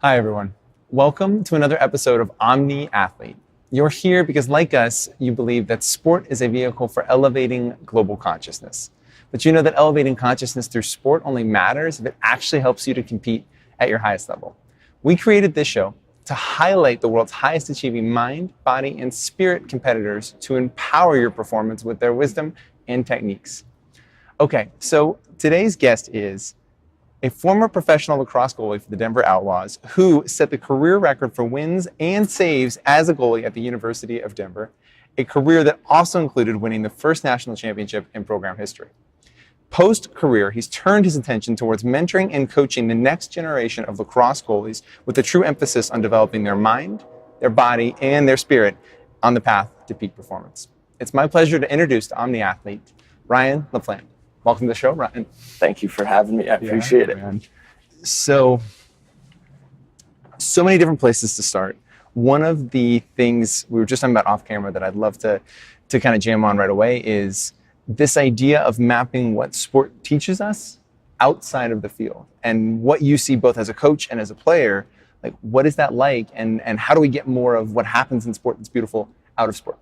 Hi, everyone. Welcome to another episode of Omni Athlete. You're here because, like us, you believe that sport is a vehicle for elevating global consciousness. But you know that elevating consciousness through sport only matters if it actually helps you to compete at your highest level. We created this show to highlight the world's highest achieving mind, body, and spirit competitors to empower your performance with their wisdom and techniques. Okay, so today's guest is a former professional lacrosse goalie for the Denver Outlaws who set the career record for wins and saves as a goalie at the University of Denver, a career that also included winning the first national championship in program history. Post-career, he's turned his attention towards mentoring and coaching the next generation of lacrosse goalies with a true emphasis on developing their mind, their body, and their spirit on the path to peak performance. It's my pleasure to introduce to Omni Athlete, Ryan LaPlante. Welcome to the show, Ryan. Thank you for having me. I appreciate it. Man. So many different places to start. One of the things we were just talking about off camera that I'd love to kind of jam on right away is this idea of mapping what sport teaches us outside of the field and what you see both as a coach and as a player. Like, what is that like? And how do we get more of what happens in sport that's beautiful out of sport?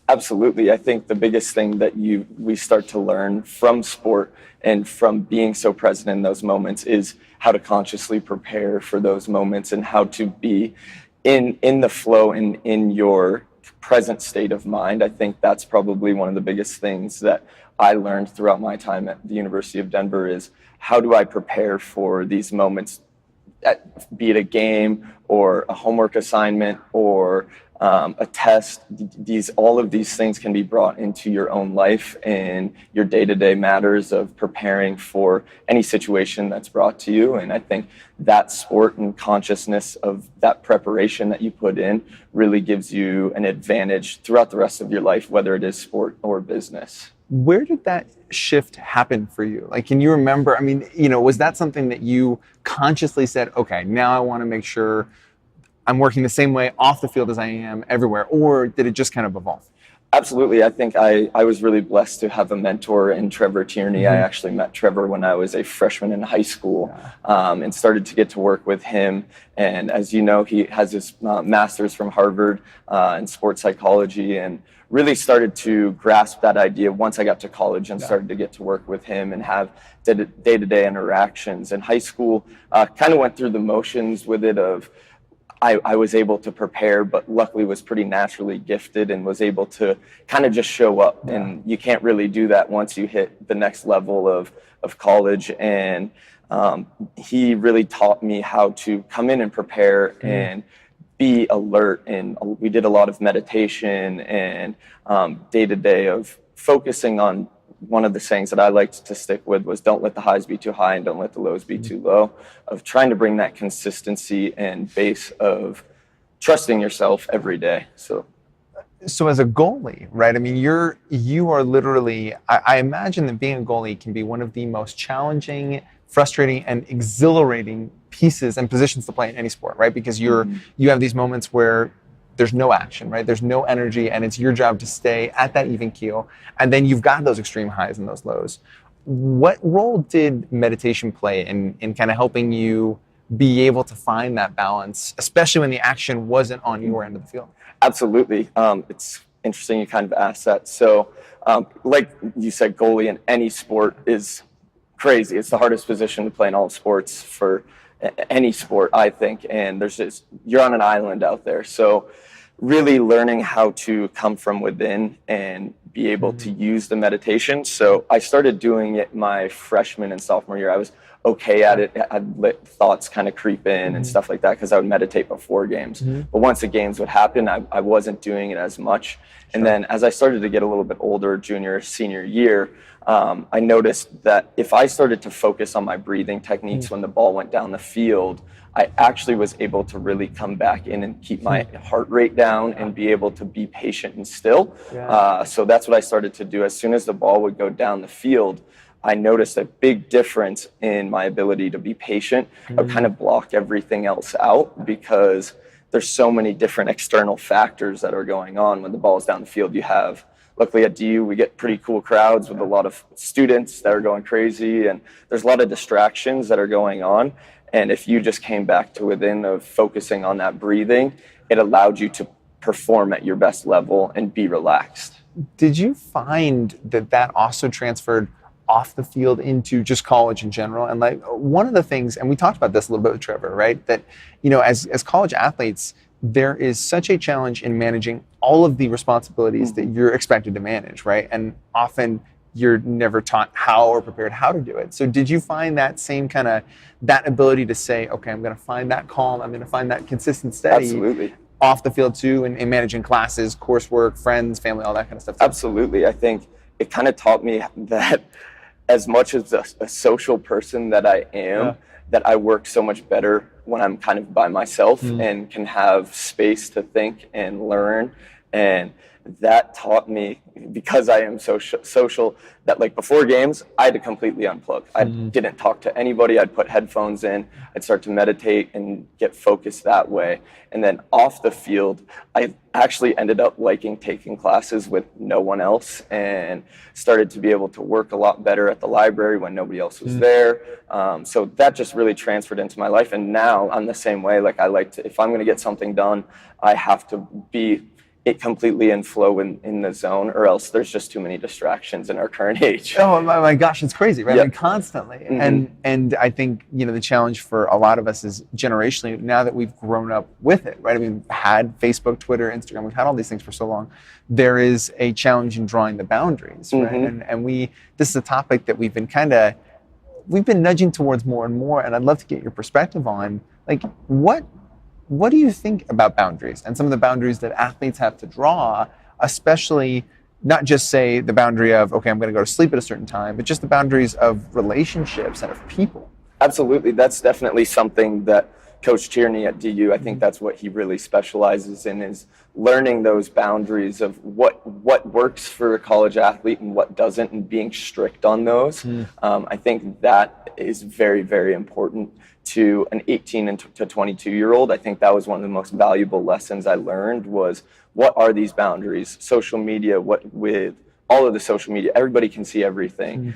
Absolutely. I think the biggest thing that we start to learn from sport and from being so present in those moments is how to consciously prepare for those moments and how to be in the flow and in your present state of mind. I think that's probably one of the biggest things that I learned throughout my time at the University of Denver is how do I prepare for these moments, be it a game or a homework assignment or a test. All of these things can be brought into your own life and your day-to-day matters of preparing for any situation that's brought to you. And I think that sport and consciousness of that preparation that you put in really gives you an advantage throughout the rest of your life, whether it is sport or business. Where did that shift happen for you? Like, can you remember, was that something that you consciously said, okay, now I want to make sure I'm working the same way off the field as I am everywhere, or did it just kind of evolve? Absolutely. I think I was really blessed to have a mentor in Trevor Tierney. I actually met Trevor when I was a freshman in high school and started to get to work with him. And as you know, he has his master's from Harvard in sports psychology and really started to grasp that idea once I got to college and started to get to work with him and have day-to-day interactions. In high school, kind of went through the motions with it of I was able to prepare, but luckily was pretty naturally gifted and was able to kind of just show up. Yeah. And you can't really do that once you hit the next level of college. And he really taught me how to come in and prepare and be alert. And we did a lot of meditation and day-to-day of focusing on. One of the sayings that I liked to stick with was don't let the highs be too high and don't let the lows be too low, of trying to bring that consistency and base of trusting yourself every day. So as a goalie, right? I mean, you are literally, I imagine that being a goalie can be one of the most challenging, frustrating, and exhilarating pieces and positions to play in any sport, right? Because you have these moments where there's no action, right? There's no energy, and it's your job to stay at that even keel. And then you've got those extreme highs and those lows. What role did meditation play in kind of helping you be able to find that balance, especially when the action wasn't on your end of the field? Absolutely. It's interesting you kind of asked that. So like you said, goalie in any sport is crazy. It's the hardest position to play in all sports for any sport, I think, and you're on an island out there. So really learning how to come from within and be able to use the meditation. So I started doing it my freshman and sophomore year. I was okay at it. I'd let thoughts kind of creep in and stuff like that because I would meditate before games. But once the games would happen, I wasn't doing it as much. And then as I started to get a little bit older, junior, senior year, I noticed that if I started to focus on my breathing techniques when the ball went down the field, I actually was able to really come back in and keep my heart rate down and be able to be patient and still. So that's what I started to do. As soon as the ball would go down the field, I noticed a big difference in my ability to be patient. I would kind of block everything else out because there's so many different external factors that are going on when the ball's down the field. You have, luckily at DU, we get pretty cool crowds with a lot of students that are going crazy, and there's a lot of distractions that are going on. And if you just came back to within of focusing on that breathing, it allowed you to perform at your best level and be relaxed. Did you find that also transferred off the field into just college in general? And like one of the things, and we talked about this a little bit with Trevor, right? That, as college athletes, there is such a challenge in managing all of the responsibilities that you're expected to manage, right? And often you're never taught how or prepared how to do it. So did you find that same that ability to say, okay, I'm going to find that calm, I'm going to find that consistent steady Absolutely. off the field too, and managing classes, coursework, friends, family, all that kind of stuff too? Absolutely. I think it kind of taught me that as much as a social person that I am, that I work so much better when I'm kind of by myself and can have space to think and learn. And that taught me, because I am so social, that like before games, I had to completely unplug. I didn't talk to anybody. I'd put headphones in. I'd start to meditate and get focused that way. And then off the field, I actually ended up liking taking classes with no one else and started to be able to work a lot better at the library when nobody else was there. So that just really transferred into my life. And now I'm the same way. Like I like to, if I'm going to get something done, I have to be completely in flow in the zone, or else there's just too many distractions in our current age. Oh my gosh, it's crazy, right? Yep. I mean, constantly. And I think, the challenge for a lot of us is generationally, now that we've grown up with it, right? I mean, we've had Facebook, Twitter, Instagram, we've had all these things for so long. There is a challenge in drawing the boundaries, right? And this is a topic that we've been nudging towards more and more, and I'd love to get your perspective on, like, what do you think about boundaries and some of the boundaries that athletes have to draw, especially not just say the boundary of, okay, I'm going to go to sleep at a certain time, but just the boundaries of relationships and of people? Absolutely. That's definitely something that Coach Tierney at DU, I think that's what he really specializes in, is learning those boundaries of what works for a college athlete and what doesn't, and being strict on those. I think that is very, very important to an 18 to 22-year-old. I think that was one of the most valuable lessons I learned, was what are these boundaries? Social media, with all of the social media, everybody can see everything.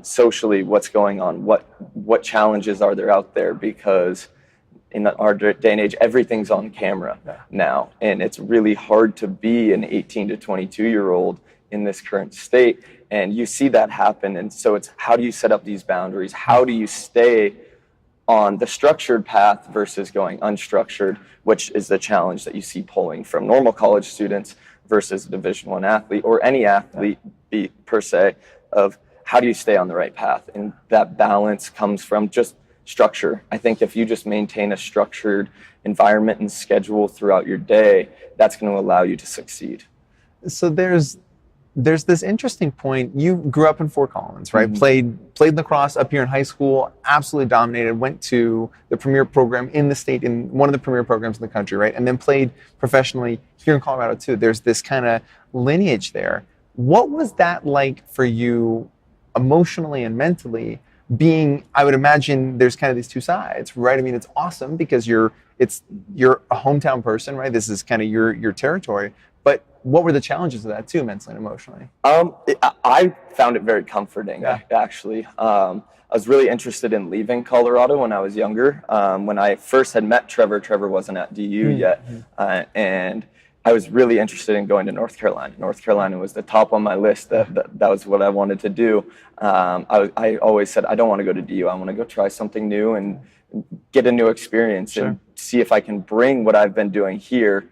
Socially, what's going on? What challenges are there out there? Because in our day and age, everything's on camera now. And it's really hard to be an 18 to 22-year-old in this current state. And you see that happen. And so it's, how do you set up these boundaries? How do you stay on the structured path versus going unstructured, which is the challenge that you see pulling from normal college students versus a Division I athlete, or any athlete per se, of how do you stay on the right path? And that balance comes from just structure. I think if you just maintain a structured environment and schedule throughout your day, that's going to allow you to succeed. So there's this interesting point. You grew up in Fort Collins, right? Played lacrosse up here in high school, absolutely dominated, went to the premier program in the state, in one of the premier programs in the country, right? And then played professionally here in Colorado too. There's this kind of lineage there. What was that like for you emotionally and mentally, being, I would imagine there's kind of these two sides, right? I mean, it's awesome because you're a hometown person, right? This is kind of your territory. But what were the challenges of that too, mentally and emotionally? I found it very comforting, actually. I was really interested in leaving Colorado when I was younger. When I first had met Trevor wasn't at DU yet. And I was really interested in going to North Carolina. North Carolina was the top on my list. That was what I wanted to do. I always said, I don't want to go to DU. I want to go try something new and get a new experience and see if I can bring what I've been doing here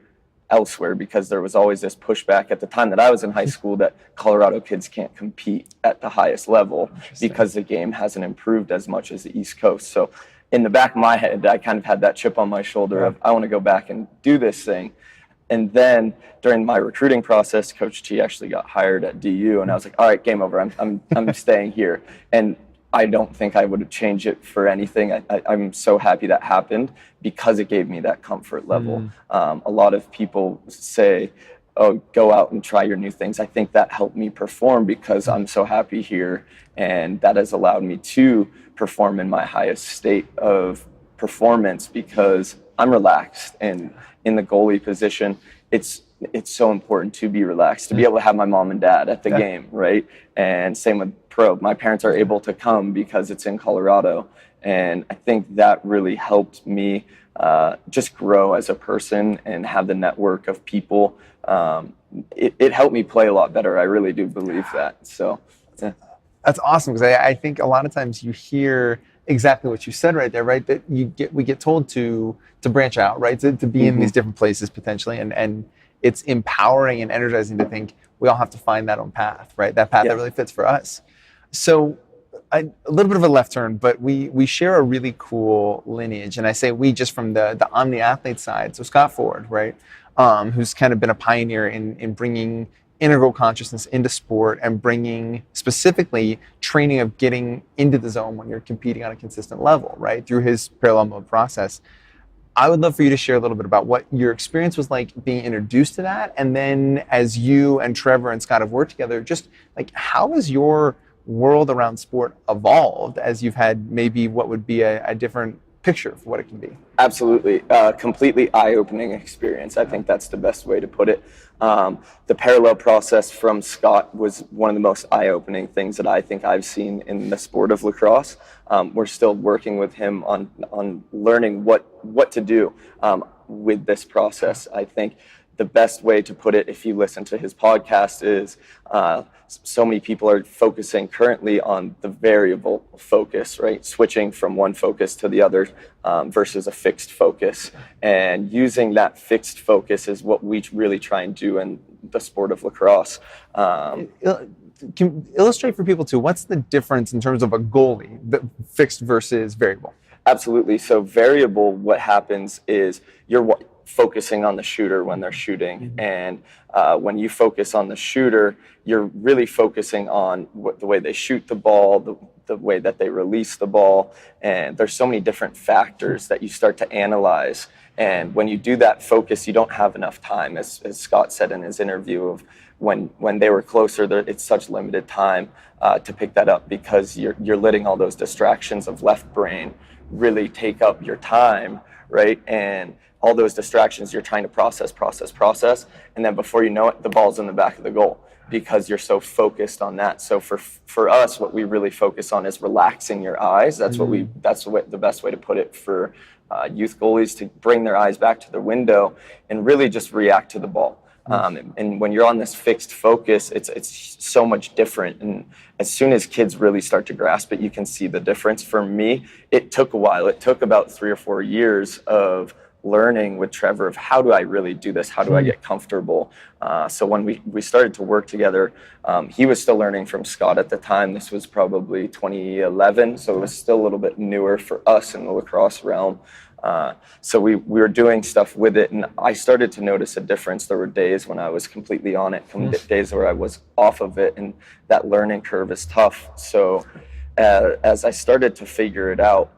elsewhere, because there was always this pushback at the time that I was in high school that Colorado kids can't compete at the highest level because the game hasn't improved as much as the East Coast. So in the back of my head, I kind of had that chip on my shoulder of, I want to go back and do this thing. And then during my recruiting process, Coach T actually got hired at DU, and I was like, all right, game over. I'm staying here. And I don't think I would have changed it for anything. I'm so happy that happened because it gave me that comfort level. A lot of people say, oh, go out and try your new things. I think that helped me perform because I'm so happy here, and that has allowed me to perform in my highest state of performance because I'm relaxed, and in the goalie position, it's so important to be relaxed, to be able to have my mom and dad at the game, right? And same with pro. My parents are able to come because it's in Colorado, and I think that really helped me just grow as a person and have the network of people. It helped me play a lot better. I really do believe that. So, yeah. That's awesome, because I think a lot of times you hear exactly what you said right there, right? That we get told to branch out, right? To be in these different places potentially, and it's empowering and energizing to think we all have to find that own path, right? That path that really fits for us. So a little bit of a left turn, but we share a really cool lineage, and I say we just from the Omni athlete side. So Scott Ford, right, who's kind of been a pioneer in bringing integral consciousness into sport and bringing specifically training of getting into the zone when you're competing on a consistent level, right, through his parallel mode process. I would love for you to share a little bit about what your experience was like being introduced to that, and then as you and Trevor and Scott have worked together, just like how has your world around sport evolved as you've had maybe what would be a different picture for what it can be? Absolutely. Completely eye-opening experience. I think that's the best way to put it. The parallel process from Scott was one of the most eye-opening things that I think I've seen in the sport of lacrosse. We're still working with him on learning what to do with this process. I think the best way to put it, if you listen to his podcast, is so many people are focusing currently on the variable focus, right? Switching from one focus to the other versus a fixed focus. And using that fixed focus is what we really try and do in the sport of lacrosse. Can illustrate for people too, what's the difference in terms of a goalie, fixed versus variable? Absolutely. So variable, what happens is you're focusing on the shooter when they're shooting. And when you focus on the shooter, you're really focusing on the way they shoot the ball, the way that they release the ball. And there's so many different factors that you start to analyze. And when you do that focus, you don't have enough time, as Scott said in his interview, of when they were closer, it's such limited time to pick that up, because you're letting all those distractions of left brain really take up your time, right? And all those distractions, you're trying to process. And then before you know it, the ball's in the back of the goal because you're so focused on that. So for us, what we really focus on is relaxing your eyes. That's the best way to put it for youth goalies, to bring their eyes back to the window and really just react to the ball. And when you're on this fixed focus, it's so much different. And as soon as kids really start to grasp it, you can see the difference. For me, it took a while. It took about 3 or 4 years of learning with Trevor of how do I really do this? How do I get comfortable? So when we started to work together, he was still learning from Scott at the time. This was probably 2011, so it was still a little bit newer for us in the lacrosse realm. So we were doing stuff with it, and I started to notice a difference. There were days when I was completely on it, days where I was off of it, and that learning curve is tough. So as I started to figure it out,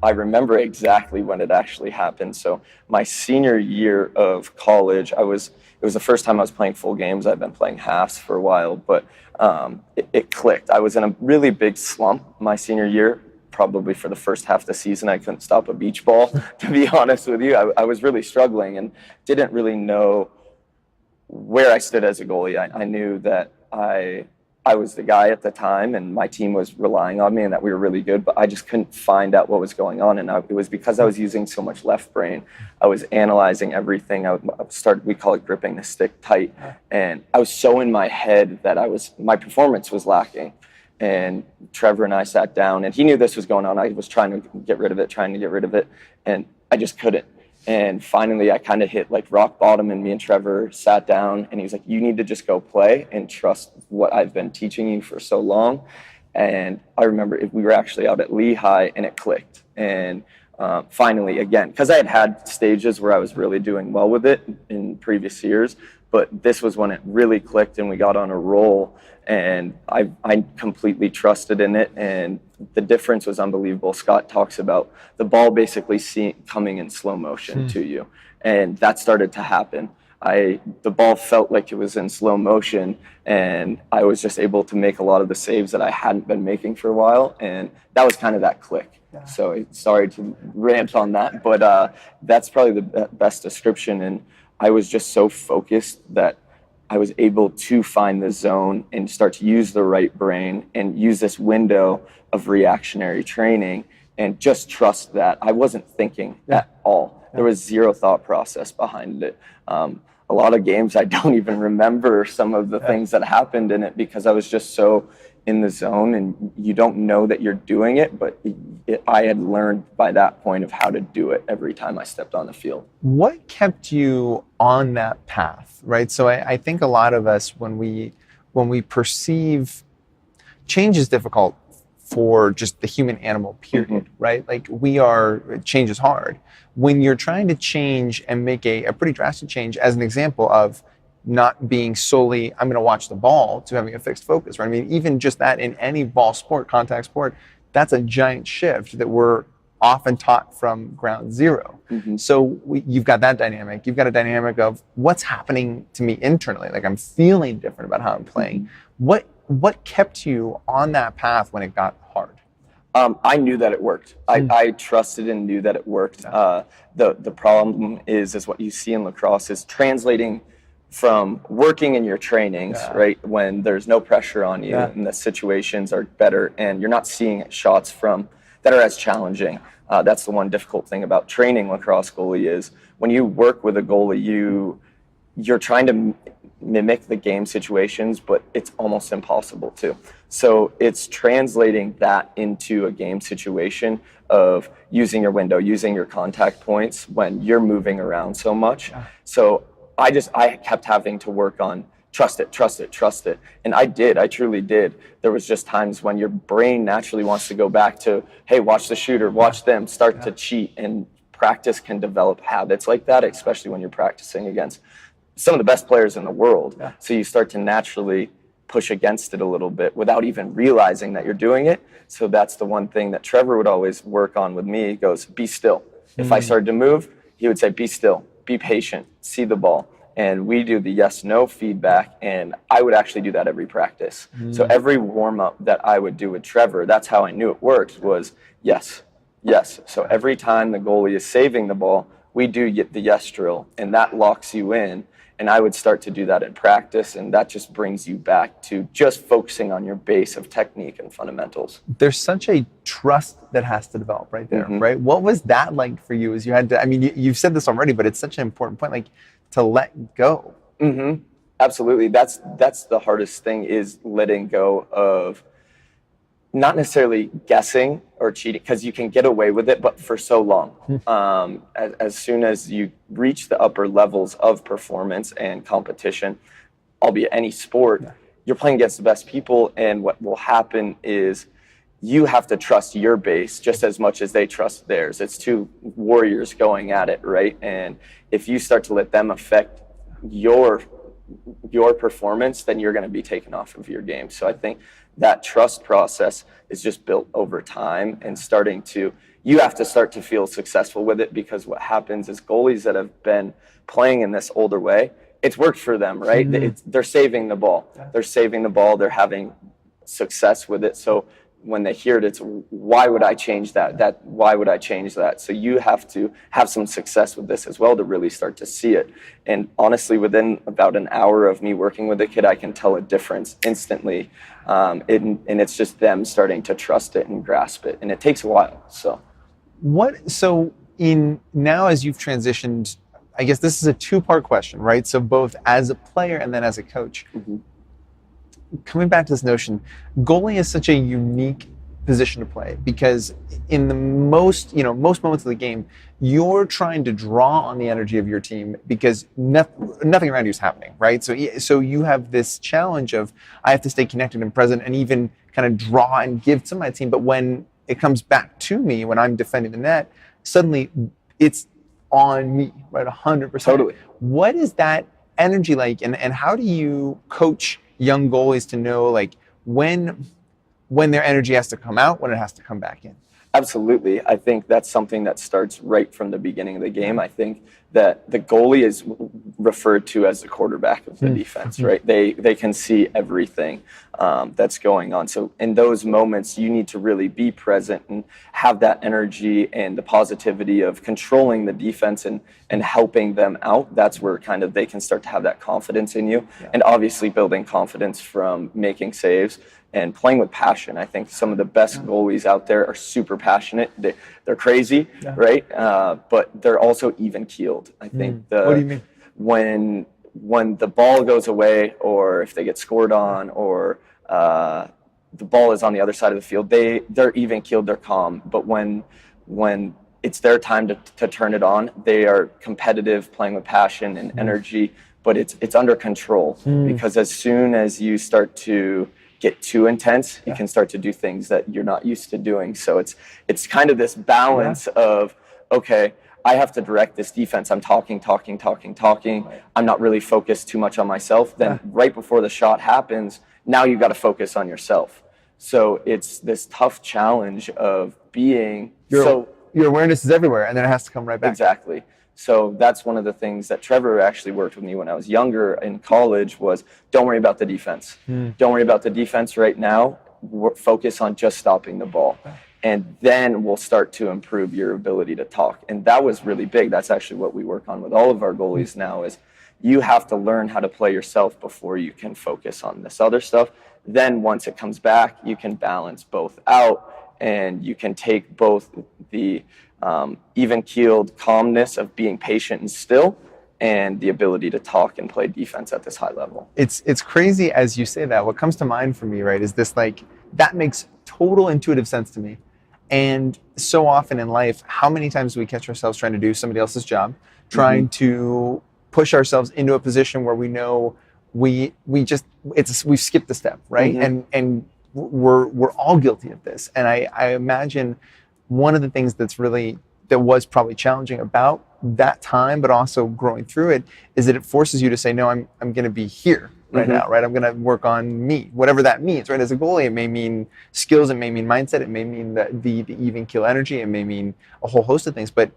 I remember exactly when it actually happened. So my senior year of college, it was the first time I was playing full games. I've been playing halves for a while, but it clicked. I was in a really big slump my senior year. Probably for the first half of the season, I couldn't stop a beach ball, to be honest with you. I was really struggling and didn't really know where I stood as a goalie. I knew that I was the guy at the time, and my team was relying on me and that we were really good, but I just couldn't find out what was going on. And it was because I was using so much left brain. I was analyzing everything. We call it gripping the stick tight. And I was so in my head that my performance was lacking. And Trevor and I sat down, and he knew this was going on. I was trying to get rid of it, and I just couldn't. And finally, I kind of hit like rock bottom, and me and Trevor sat down, and he was like, you need to just go play and trust what I've been teaching you for so long. And I remember we were actually out at Lehigh, and it clicked. And finally, again, because I had stages where I was really doing well with it in previous years, but this was when it really clicked and we got on a roll, and I completely trusted in it, and the difference was unbelievable. Scott talks about the ball basically coming in slow motion to you, and that started to happen. The ball felt like it was in slow motion, and I was just able to make a lot of the saves that I hadn't been making for a while, and that was kind of that click. So sorry to rant on that, but that's probably the best description. And I was just so focused that I was able to find the zone and start to use the right brain and use this window of reactionary training and just trust that I wasn't thinking at all. There was zero thought process behind it. A lot of games I don't even remember some of the things that happened in it because I was just so in the zone, and you don't know that you're doing it, but I had learned by that point of how to do it every time I stepped on the field. What kept you on that path, right? So I think a lot of us, when we perceive change is difficult for just the human animal, period, right? Like change is hard. When you're trying to change and make a pretty drastic change, as an example of not being solely, I'm going to watch the ball, to having a fixed focus, right? I mean, even just that in any ball sport, contact sport, that's a giant shift that we're often taught from ground zero. So you've got that dynamic. You've got a dynamic of what's happening to me internally. Like I'm feeling different about how I'm playing. What kept you on that path when it got hard? I knew that it worked. I trusted and knew that it worked. The problem is what you see in lacrosse is translating from working in your trainings, right, when there's no pressure on you and the situations are better and you're not seeing shots that are as challenging. That's the one difficult thing about training lacrosse goalie is when you work with a goalie, you're trying to mimic the game situations, but it's almost impossible to. So it's translating that into a game situation of using your window, using your contact points when you're moving around so much. So I kept having to work on trust it. And I truly did. There was just times when your brain naturally wants to go back to, hey, watch the shooter, watch them, start to cheat, and practice can develop habits like that, especially when you're practicing against some of the best players in the world. So you start to naturally push against it a little bit without even realizing that you're doing it. So that's the one thing that Trevor would always work on with me. He goes, be still. If I started to move, he would say, be still, be patient, see the ball. And we do the yes-no feedback, and I would actually do that every practice. So every warm-up that I would do with Trevor, that's how I knew it worked, was yes. So every time the goalie is saving the ball, we do the yes drill, and that locks you in. And I would start to do that in practice, and that just brings you back to just focusing on your base of technique and fundamentals. There's such a trust that has to develop right there, right? What was that like for you as you had to, I mean, you've said this already, but it's such an important point, like to let go. Absolutely. That's the hardest thing, is letting go of not necessarily guessing or cheating, because you can get away with it, but for so long. As soon as you reach the upper levels of performance and competition, albeit any sport, you're playing against the best people, and what will happen is you have to trust your base just as much as they trust theirs. It's two warriors going at it, right? And if you start to let them affect your performance, then you're going to be taken off of your game. So I think that trust process is just built over time, and you have to start to feel successful with it, because what happens is goalies that have been playing in this older way, it's worked for them, right? They're saving the ball. They're having success with it. So when they hear it, it's, why would I change that? Why would I change that? So you have to have some success with this as well to really start to see it. And honestly, within about an hour of me working with a kid, I can tell a difference instantly. And it's just them starting to trust it and grasp it. And it takes a while. So now as you've transitioned, I guess this is a two-part question, right? So both as a player and then as a coach. Coming back to this notion, goalie is such a unique position to play, because in the most moments of the game, you're trying to draw on the energy of your team because nothing around you is happening, right? So you have this challenge of, I have to stay connected and present and even kind of draw and give to my team. But when it comes back to me, when I'm defending the net, suddenly it's on me, right? 100%. Totally. What is that energy like, and how do you coach young goalies to know, like, when their energy has to come out, when it has to come back in? Absolutely. I think that's something that starts right from the beginning of the game. I think that the goalie is referred to as the quarterback of the defense, right? They can see everything that's going on. So in those moments, you need to really be present and have that energy and the positivity of controlling the defense and helping them out. That's where kind of they can start to have that confidence in you. And obviously building confidence from making saves and playing with passion. I think some of the best goalies out there are super passionate. They're crazy, right? But they're also even keeled. I think what do you mean? When the ball goes away, or if they get scored on, or the ball is on the other side of the field, they're even keeled, they're calm. But when it's their time to turn it on, they are competitive, playing with passion and energy, but it's under control. Because as soon as you start to get too intense, you can start to do things that you're not used to doing. So it's kind of this balance of, okay, I have to direct this defense. I'm talking. I'm not really focused too much on myself. Then right before the shot happens, now you got to focus on yourself. So it's this tough challenge of being your awareness is everywhere, and then it has to come right back. Exactly. So that's one of the things that Trevor actually worked with me when I was younger in college was, don't worry about the defense. Don't worry about the defense right now. Focus on just stopping the ball. And then we'll start to improve your ability to talk. And that was really big. That's actually what we work on with all of our goalies now is you have to learn how to play yourself before you can focus on this other stuff. Then once it comes back, you can balance both out and you can take both the even-keeled calmness of being patient and still, and the ability to talk and play defense at this high level. It's crazy as you say that. What comes to mind for me, right, is this that makes total intuitive sense to me. And so often in life, how many times do we catch ourselves trying to do somebody else's job, trying to push ourselves into a position where we know we've skipped a step, right? And we're all guilty of this. And I imagine one of the things that was probably challenging about that time, but also growing through it, is that it forces you to say, no, I'm going to be here right now, right? I'm going to work on me, whatever that means, right? As a goalie, it may mean skills, it may mean mindset, it may mean the even keel energy, it may mean a whole host of things, but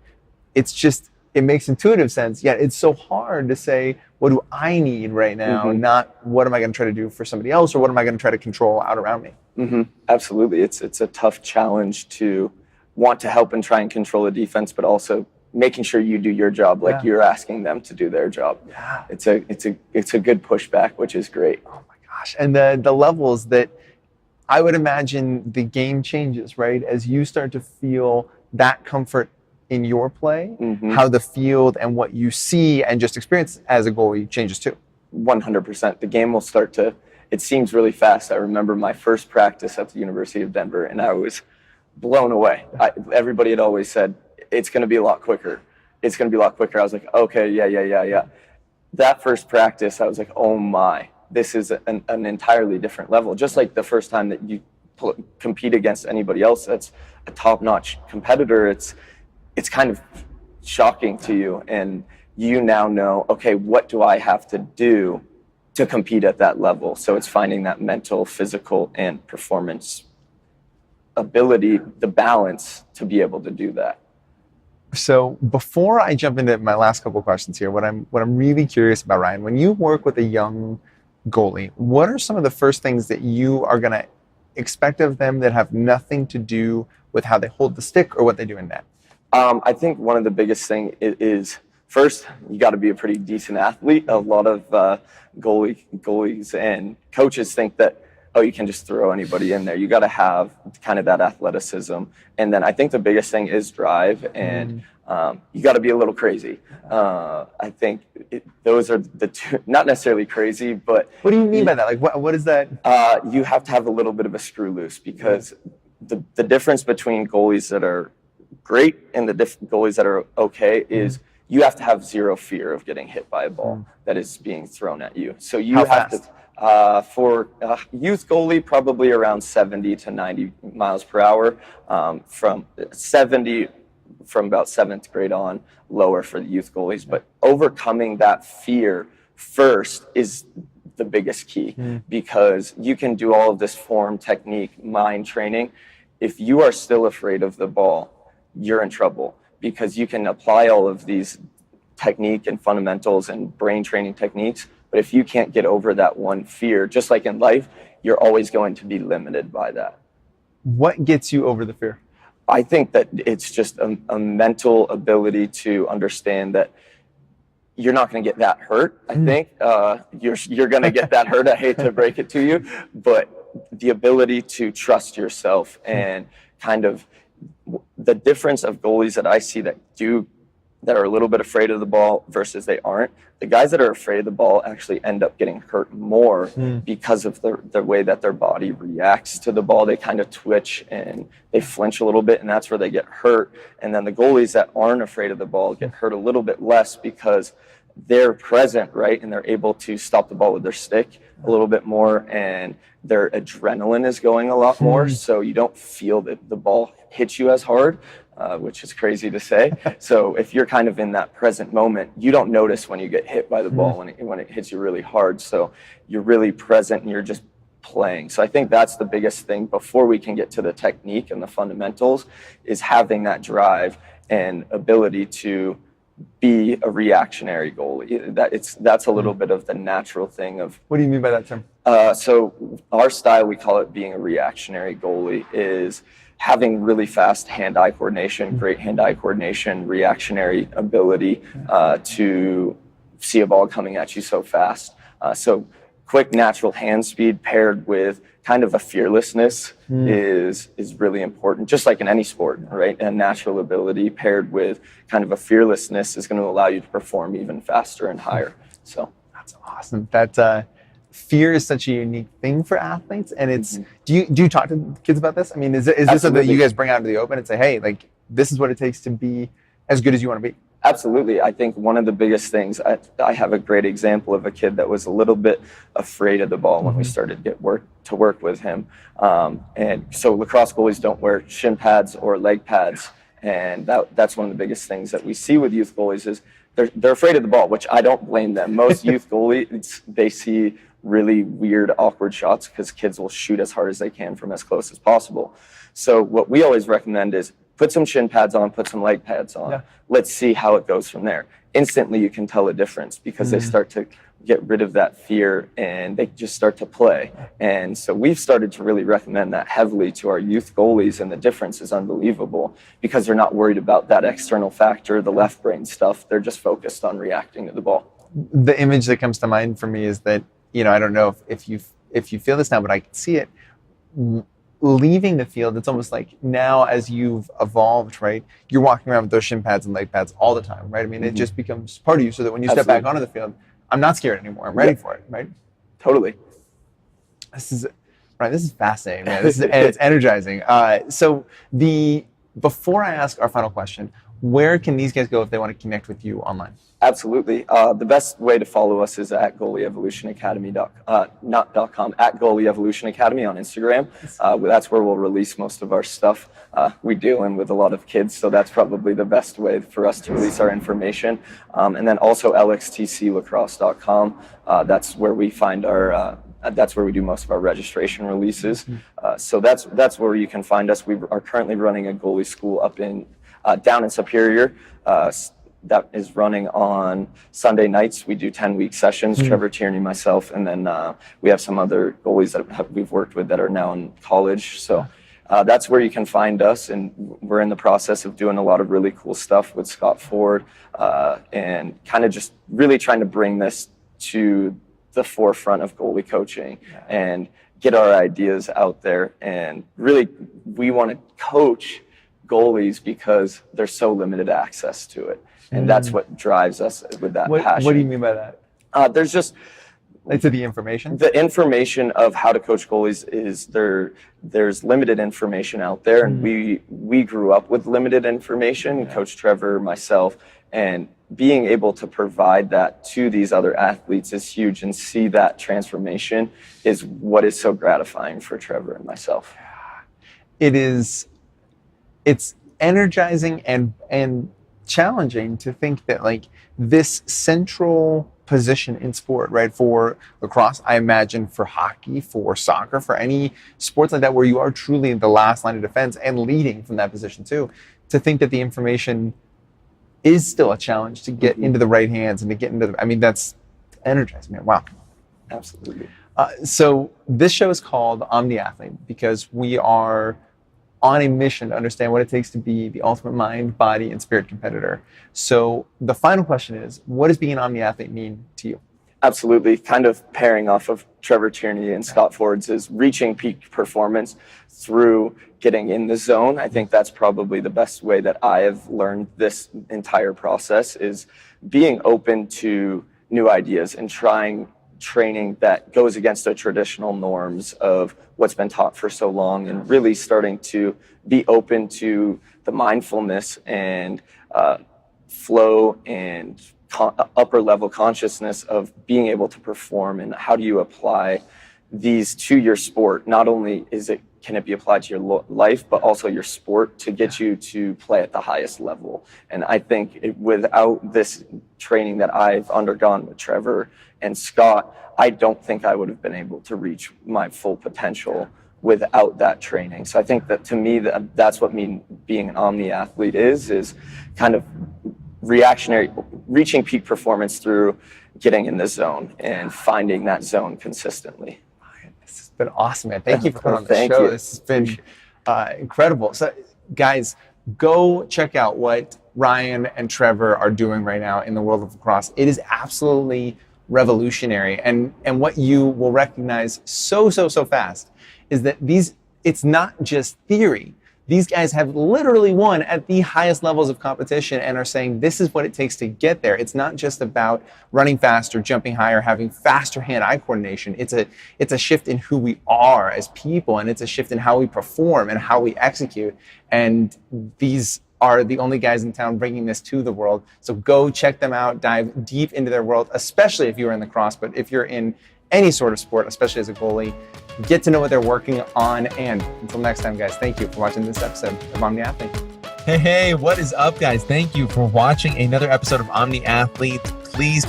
it makes intuitive sense. Yet it's so hard to say, what do I need right now? Not what am I going to try to do for somebody else, or what am I going to try to control out around me? Absolutely. It's a tough challenge to want to help and try and control the defense, but also making sure you do your job like you're asking them to do their job. It's a good pushback, which is great. Oh my gosh. And the levels that I would imagine the game changes, right? As you start to feel that comfort in your play, how the field and what you see and just experience as a goalie changes too. 100%. The game will start to, it seems really fast. I remember my first practice at the University of Denver and I was blown away. Everybody had always said, it's going to be a lot quicker. It's going to be a lot quicker. I was like, okay, yeah. That first practice, I was like, oh my, this is an entirely different level. Just like the first time that you compete against anybody else that's a top-notch competitor, it's kind of shocking to you. And you now know, okay, what do I have to do to compete at that level? So it's finding that mental, physical, and performance ability, the balance to be able to do that. So before I jump into my last couple of questions here, what I'm really curious about, Ryan, when you work with a young goalie, what are some of the first things that you are going to expect of them that have nothing to do with how they hold the stick or what they do in net? I think one of the biggest thing is, first, you got to be a pretty decent athlete. A lot of goalies and coaches think that, oh, you can just throw anybody in there. You got to have kind of that athleticism. And then I think the biggest thing is drive, and you got to be a little crazy. I think those are the two, not necessarily crazy, but... What do you mean by that? Like, what is that? You have to have a little bit of a screw loose, because the difference between goalies that are great and the goalies that are okay is you have to have zero fear of getting hit by a ball that is being thrown at you. So you have to... for youth goalie, probably around 70 to 90 miles per hour, from 70 from about 7th grade on, lower for the youth goalies. But overcoming that fear first is the biggest key, because you can do all of this form, technique, mind training. If you are still afraid of the ball, you're in trouble, because you can apply all of these technique and fundamentals and brain training techniques. But if you can't get over that one fear, just like in life, you're always going to be limited by that. What gets you over the fear? I think that it's just a mental ability to understand that you're not going to get that hurt. I think you're going to get that hurt. I hate to break it to you, but the ability to trust yourself and kind of the difference of goalies that I see that are a little bit afraid of the ball versus they aren't. The guys that are afraid of the ball actually end up getting hurt more because of the way that their body reacts to the ball. They kind of twitch and they flinch a little bit, and that's where they get hurt. And then the goalies that aren't afraid of the ball get hurt a little bit less because they're present, right? And they're able to stop the ball with their stick a little bit more, and their adrenaline is going a lot more. So you don't feel that the ball hits you as hard. Which is crazy to say. So if you're kind of in that present moment, you don't notice when you get hit by the ball when it hits you really hard. So you're really present and you're just playing. So I think that's the biggest thing before we can get to the technique and the fundamentals, is having that drive and ability to be a reactionary goalie. That's a little bit of the natural thing of. What do you mean by that term? So our style, we call it being a reactionary goalie, is having really fast hand-eye coordination, great hand-eye coordination, reactionary ability to see a ball coming at you so fast. So quick, natural hand speed paired with kind of a fearlessness is really important, just like in any sport, right? And natural ability paired with kind of a fearlessness is going to allow you to perform even faster and higher. So that's awesome. Fear is such a unique thing for athletes, and it's. Do you talk to kids about this? I mean, is this something that you guys bring out into the open and say, hey, like, this is what it takes to be as good as you want to be? Absolutely. I think one of the biggest things, I have a great example of a kid that was a little bit afraid of the ball when we started to work with him. And so lacrosse goalies don't wear shin pads or leg pads, and that's one of the biggest things that we see with youth goalies is they're afraid of the ball, which I don't blame them. Most youth goalies, they see really weird, awkward shots because kids will shoot as hard as they can from as close as possible. So what we always recommend is put some shin pads on, put some leg pads on. Yeah. Let's see how it goes from there. Instantly, you can tell a difference because they start to get rid of that fear and they just start to play. And so we've started to really recommend that heavily to our youth goalies, and the difference is unbelievable because they're not worried about that external factor, the left brain stuff. They're just focused on reacting to the ball. The image that comes to mind for me is that, I don't know if you feel this now, but I can see it. Leaving the field, it's almost like now as you've evolved, right? You're walking around with those shin pads and leg pads all the time, right? I mean, it just becomes part of you so that when you step back onto the field, I'm not scared anymore. I'm ready for it, right? Totally. This is fascinating, man. And it's energizing. So before I ask our final question, where can these guys go if they want to connect with you online? Absolutely. The best way to follow us is at goalieevolutionacademy.com, at Goalie Evolution Academy on Instagram. That's where we'll release most of our stuff. We deal with a lot of kids, so that's probably the best way for us to release our information. And then also lxtclacrosse.com. That's where we find that's where we do most of our registration releases. So that's where you can find us. We are currently running a goalie school down in Superior. That is running on Sunday nights. We do 10-week sessions, Trevor Tierney, myself, and then we have some other goalies that we've worked with that are now in college. So that's where you can find us, and we're in the process of doing a lot of really cool stuff with Scott Ford and kind of just really trying to bring this to the forefront of goalie coaching and get our ideas out there. And really, we want to coach goalies because there's so limited access to it. And that's what drives us with that passion. What do you mean by that? There's just like to the information. The information of how to coach goalies is there's limited information out there, and we grew up with limited information. Coach Trevor, myself, and being able to provide that to these other athletes is huge, and see that transformation is what is so gratifying for Trevor and myself. It's energizing and challenging to think that like this central position in sport, right? For lacrosse, I imagine, for hockey, for soccer, for any sports like that where you are truly the last line of defense and leading from that position too, to think that the information is still a challenge to get into the right hands and to get into the, I mean, that's energizing, man. Wow. Absolutely. So this show is called Omni Athlete because we are on a mission to understand what it takes to be the ultimate mind, body, and spirit competitor. So the final question is, what does being an Omni Athlete mean to you? Absolutely. Kind of pairing off of Trevor Tierney and Scott Ford's is reaching peak performance through getting in the zone. I think that's probably the best way that I have learned this entire process is being open to new ideas and trying training that goes against the traditional norms of what's been taught for so long, and really starting to be open to the mindfulness and flow and upper level consciousness of being able to perform, and how do you apply these to your sport. Not only can it be applied to your life, but also your sport to get you to play at the highest level. And I think without this training that I've undergone with Trevor and Scott, I don't think I would have been able to reach my full potential without that training. So I think that to me, that's what being an Omni athlete is kind of reaching peak performance through getting in the zone and finding that zone consistently. This has been awesome, man. Thank you for coming on the Thank show. you. This has been incredible. So guys, go check out what Ryan and Trevor are doing right now in the world of lacrosse. It is absolutely revolutionary. And what you will recognize so fast is that it's not just theory. These guys have literally won at the highest levels of competition and are saying this is what it takes to get there. It's not just about running faster, jumping higher, having faster hand-eye coordination. It's a shift in who we are as people, and it's a shift in how we perform and how we execute. And these are the only guys in town bringing this to the world. So go check them out, dive deep into their world, especially if you're in lacrosse, but if you're in any sort of sport, especially as a goalie, get to know what they're working on. And until next time, guys, thank you for watching this episode of Omni Athlete. Hey, what is up, guys? Thank you for watching another episode of Omni Athlete. Please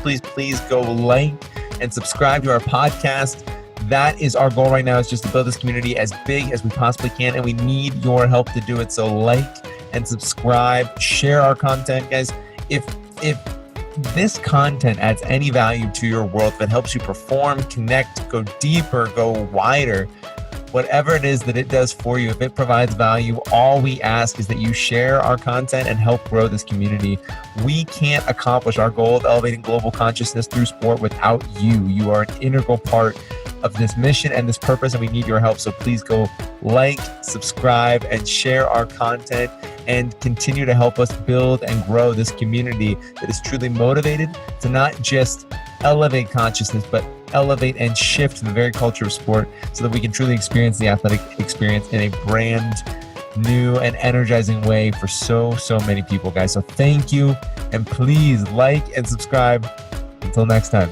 go like and subscribe to our podcast. That is our goal right now, is just to build this community as big as we possibly can, and we need your help to do it. So like and subscribe, share our content, guys. If this content adds any value to your world, that helps you perform, connect, go deeper, go wider, whatever it is that it does for you, if it provides value, all we ask is that you share our content and help grow this community. We can't accomplish our goal of elevating global consciousness through sport without you. You are an integral part of this mission and this purpose, and we need your help. So please go like, subscribe, and share our content, and continue to help us build and grow this community that is truly motivated to not just elevate consciousness, but elevate and shift the very culture of sport so that we can truly experience the athletic experience in a brand new and energizing way for so many people, guys. So thank you, and please like and subscribe. Until next time.